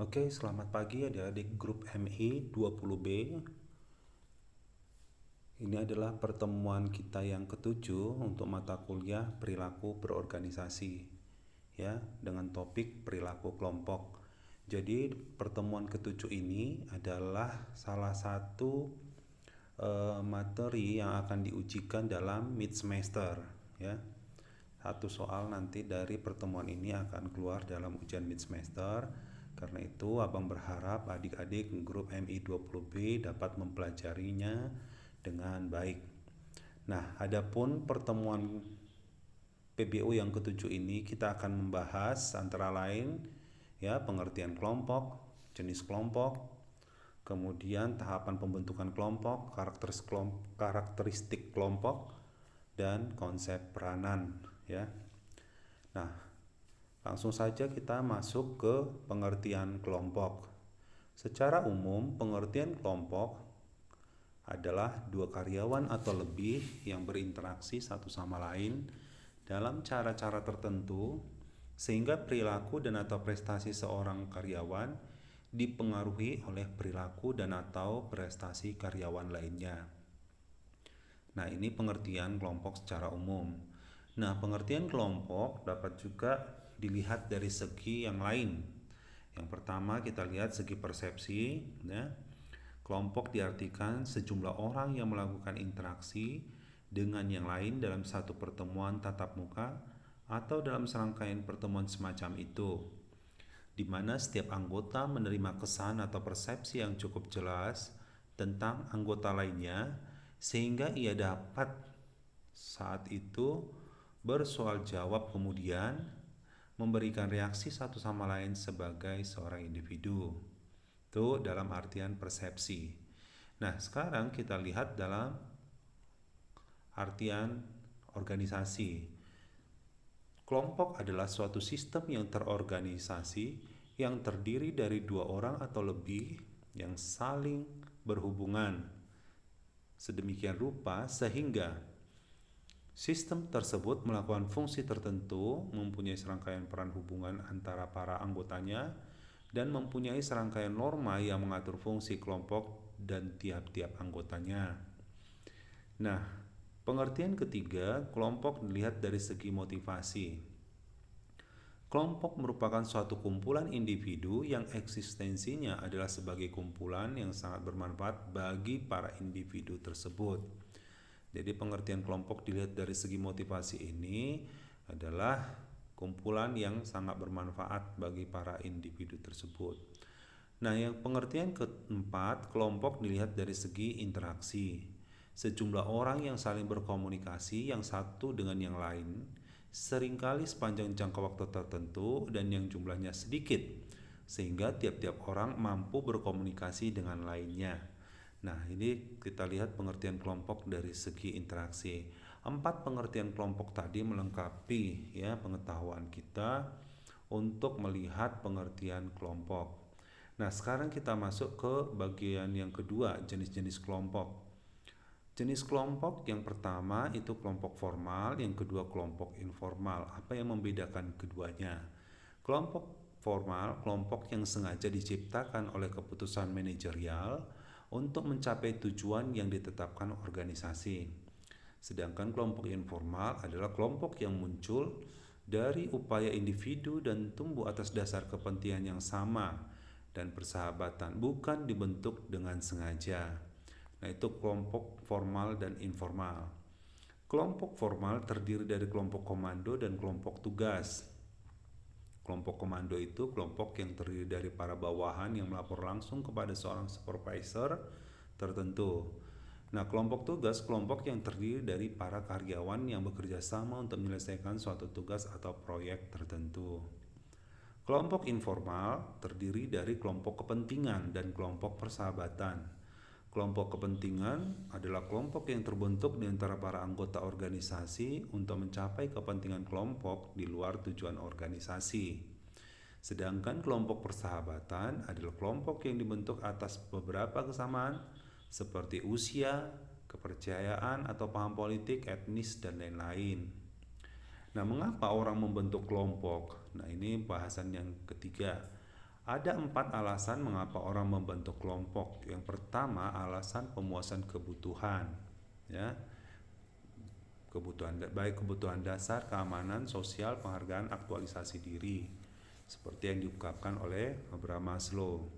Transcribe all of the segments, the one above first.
Oke, selamat pagi adik-adik grup MI 20B. Ini adalah pertemuan kita yang ketujuh untuk mata kuliah perilaku berorganisasi, ya, dengan topik perilaku kelompok. Jadi pertemuan ketujuh ini adalah salah satu materi yang akan diujikan dalam mid semester, ya. Satu soal nanti dari pertemuan ini akan keluar dalam ujian mid semester. Karena itu, Abang berharap adik-adik grup MI 20B dapat mempelajarinya dengan baik. Nah, adapun pertemuan PBO yang ketujuh ini kita akan membahas antara lain ya pengertian kelompok, jenis kelompok, kemudian tahapan pembentukan kelompok, karakteristik kelompok, dan konsep peranan ya. Nah, langsung saja kita masuk ke pengertian kelompok. Secara umum, pengertian kelompok adalah dua karyawan atau lebih yang berinteraksi satu sama lain dalam cara-cara tertentu sehingga perilaku dan atau prestasi seorang karyawan dipengaruhi oleh perilaku dan atau prestasi karyawan lainnya. Nah, ini pengertian kelompok secara umum. Nah, pengertian kelompok dapat juga dilihat dari segi yang lain. Yang pertama kita lihat segi persepsi, ya. Kelompok diartikan sejumlah orang yang melakukan interaksi dengan yang lain dalam satu pertemuan tatap muka atau dalam serangkaian pertemuan semacam itu, di mana setiap anggota menerima kesan atau persepsi yang cukup jelas tentang anggota lainnya sehingga ia dapat saat itu bersoal jawab kemudian memberikan reaksi satu sama lain sebagai seorang individu. Itu dalam artian persepsi. Nah, sekarang kita lihat dalam artian organisasi. Kelompok adalah suatu sistem yang terorganisasi yang terdiri dari dua orang atau lebih yang saling berhubungan sedemikian rupa sehingga sistem tersebut melakukan fungsi tertentu, mempunyai serangkaian peran hubungan antara para anggotanya, dan mempunyai serangkaian norma yang mengatur fungsi kelompok dan tiap-tiap anggotanya. Nah, pengertian ketiga, kelompok dilihat dari segi motivasi. Kelompok merupakan suatu kumpulan individu yang eksistensinya adalah sebagai kumpulan yang sangat bermanfaat bagi para individu tersebut. Jadi pengertian kelompok dilihat dari segi motivasi ini adalah kumpulan yang sangat bermanfaat bagi para individu tersebut. Nah, yang pengertian keempat, kelompok dilihat dari segi interaksi. Sejumlah orang yang saling berkomunikasi yang satu dengan yang lain, seringkali sepanjang jangka waktu tertentu dan yang jumlahnya sedikit, sehingga tiap-tiap orang mampu berkomunikasi dengan lainnya. Nah, ini kita lihat pengertian kelompok dari segi interaksi. 4 pengertian kelompok tadi melengkapi ya pengetahuan kita untuk melihat pengertian kelompok. Nah, sekarang kita masuk ke bagian yang kedua, jenis-jenis kelompok. Jenis kelompok yang pertama itu kelompok formal, yang kedua kelompok informal. Apa yang membedakan keduanya? Kelompok formal, kelompok yang sengaja diciptakan oleh keputusan manajerial untuk mencapai tujuan yang ditetapkan organisasi. Sedangkan kelompok informal adalah kelompok yang muncul dari upaya individu dan tumbuh atas dasar kepentingan yang sama dan persahabatan, bukan dibentuk dengan sengaja. Nah, itu kelompok formal dan informal. Kelompok formal terdiri dari kelompok komando dan kelompok tugas. Kelompok komando itu kelompok yang terdiri dari para bawahan yang melapor langsung kepada seorang supervisor tertentu. Nah, kelompok tugas kelompok yang terdiri dari para karyawan yang bekerja sama untuk menyelesaikan suatu tugas atau proyek tertentu. Kelompok informal terdiri dari kelompok kepentingan dan kelompok persahabatan. Kelompok kepentingan adalah kelompok yang terbentuk di antara para anggota organisasi untuk mencapai kepentingan kelompok di luar tujuan organisasi. Sedangkan kelompok persahabatan adalah kelompok yang dibentuk atas beberapa kesamaan seperti usia, kepercayaan atau paham politik, etnis, dan lain-lain. Nah, mengapa orang membentuk kelompok? Nah, ini bahasan yang ketiga. Ada 4 alasan mengapa orang membentuk kelompok. Yang pertama, alasan pemuasan kebutuhan, ya. Kebutuhan dasar, keamanan, sosial, penghargaan, aktualisasi diri, seperti yang diungkapkan oleh Abraham Maslow.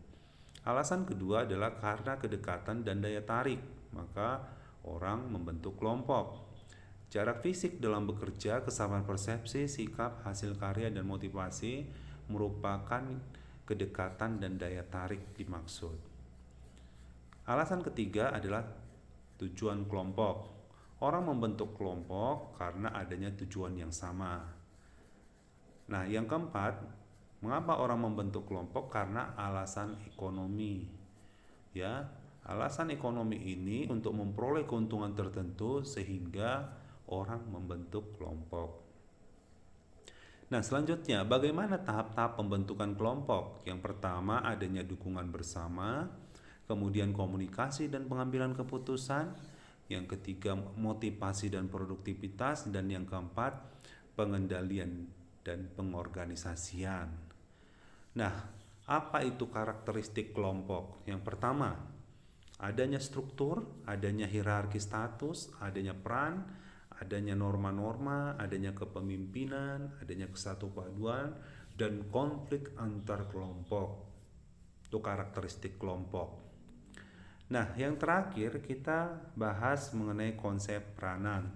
Alasan kedua adalah karena kedekatan dan daya tarik, maka orang membentuk kelompok. Jarak fisik dalam bekerja, kesamaan persepsi, sikap, hasil karya, dan motivasi merupakan kedekatan dan daya tarik dimaksud. Alasan ketiga adalah tujuan kelompok. Orang membentuk kelompok karena adanya tujuan yang sama. Nah, yang keempat, mengapa orang membentuk kelompok? Karena alasan ekonomi. Ya, alasan ekonomi ini untuk memperoleh keuntungan tertentu sehingga orang membentuk kelompok. Nah, selanjutnya bagaimana tahap-tahap pembentukan kelompok? Yang pertama, adanya dukungan bersama, kemudian komunikasi dan pengambilan keputusan, yang ketiga motivasi dan produktivitas, dan yang keempat pengendalian dan pengorganisasian. Nah, apa itu karakteristik kelompok? Yang pertama, adanya struktur, adanya hierarki status, adanya peran, adanya norma-norma, adanya kepemimpinan, adanya kesatupaduan, dan konflik antar kelompok. Itu karakteristik kelompok. Nah, yang terakhir kita bahas mengenai konsep peranan.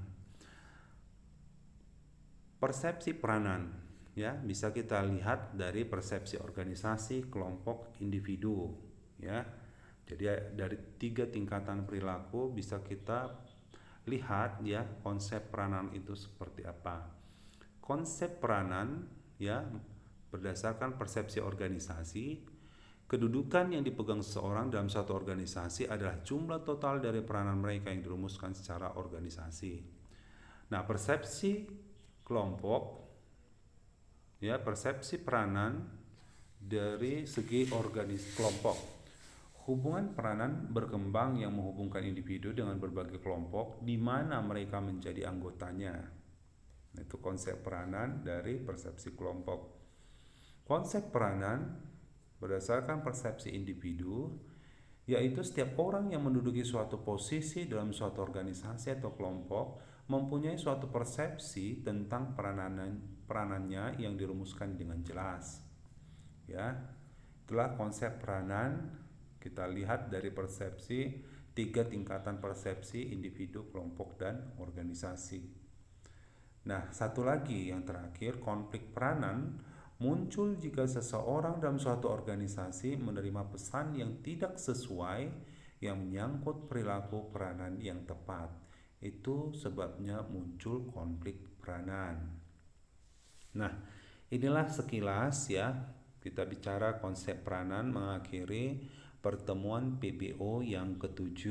Persepsi peranan, ya, bisa kita lihat dari persepsi organisasi, kelompok, individu, ya. Jadi dari 3 tingkatan perilaku bisa kita lihat, ya, konsep peranan itu seperti apa. Konsep peranan, ya, berdasarkan persepsi organisasi, kedudukan yang dipegang seseorang dalam suatu organisasi adalah jumlah total dari peranan mereka yang dirumuskan secara organisasi. Nah, persepsi kelompok, ya, persepsi peranan dari segi kelompok. Hubungan peranan berkembang yang menghubungkan individu dengan berbagai kelompok di mana mereka menjadi anggotanya. Itu konsep peranan dari persepsi kelompok. Konsep peranan berdasarkan persepsi individu, yaitu setiap orang yang menduduki suatu posisi dalam suatu organisasi atau kelompok mempunyai suatu persepsi tentang peranannya yang dirumuskan dengan jelas. Ya, itulah konsep peranan. Kita lihat dari persepsi, 3 tingkatan persepsi: individu, kelompok, dan organisasi. Nah, satu lagi yang terakhir, konflik peranan muncul jika seseorang dalam suatu organisasi menerima pesan yang tidak sesuai yang menyangkut perilaku peranan yang tepat. Itu sebabnya muncul konflik peranan. Nah, inilah sekilas, ya, kita bicara konsep peranan mengakhiri pertemuan PBO yang ke-7,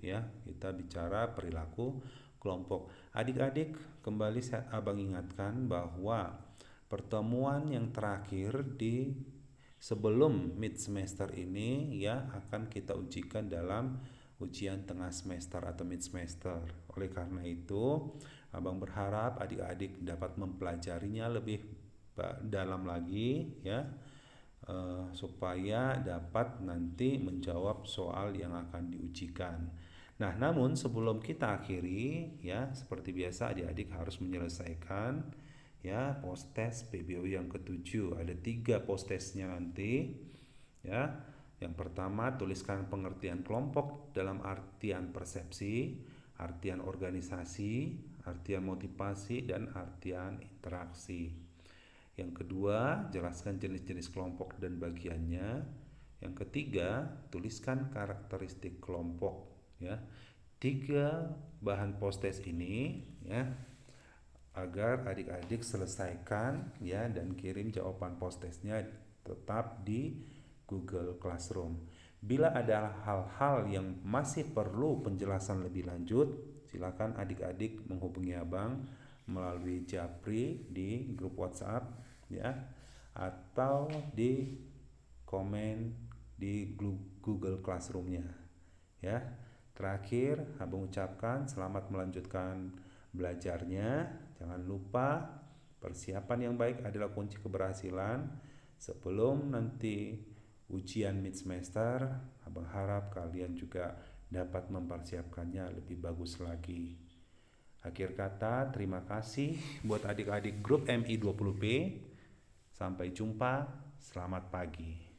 ya. Kita bicara perilaku kelompok. Adik-adik, kembali Abang ingatkan bahwa pertemuan yang terakhir di sebelum mid semester ini, ya, akan kita ujikan dalam ujian tengah semester atau mid semester. Oleh karena itu, Abang berharap adik-adik dapat mempelajarinya lebih dalam lagi, ya, supaya dapat nanti menjawab soal yang akan diujikan. Nah, namun sebelum kita akhiri, ya, seperti biasa adik-adik harus menyelesaikan, ya, post test PBO yang ke-7. Ada 3 post testnya nanti, ya. Yang pertama, tuliskan pengertian kelompok dalam artian persepsi, artian organisasi, artian motivasi, dan artian interaksi. Yang kedua, jelaskan jenis-jenis kelompok dan bagiannya. Yang ketiga, tuliskan karakteristik kelompok, ya. 3 bahan post test ini, ya, agar adik-adik selesaikan, ya, dan kirim jawaban post testnya tetap di Google Classroom. Bila ada hal-hal yang masih perlu penjelasan lebih lanjut, silakan adik-adik menghubungi Abang melalui Japri di grup WhatsApp, ya, atau di komen di Google Classroom-nya, ya. Terakhir, Abang ucapkan selamat melanjutkan belajarnya. Jangan lupa, persiapan yang baik adalah kunci keberhasilan. Sebelum nanti ujian mid semester, Abang harap kalian juga dapat mempersiapkannya lebih bagus lagi. Akhir kata, terima kasih buat adik-adik grup MI 20B. Sampai jumpa, selamat pagi.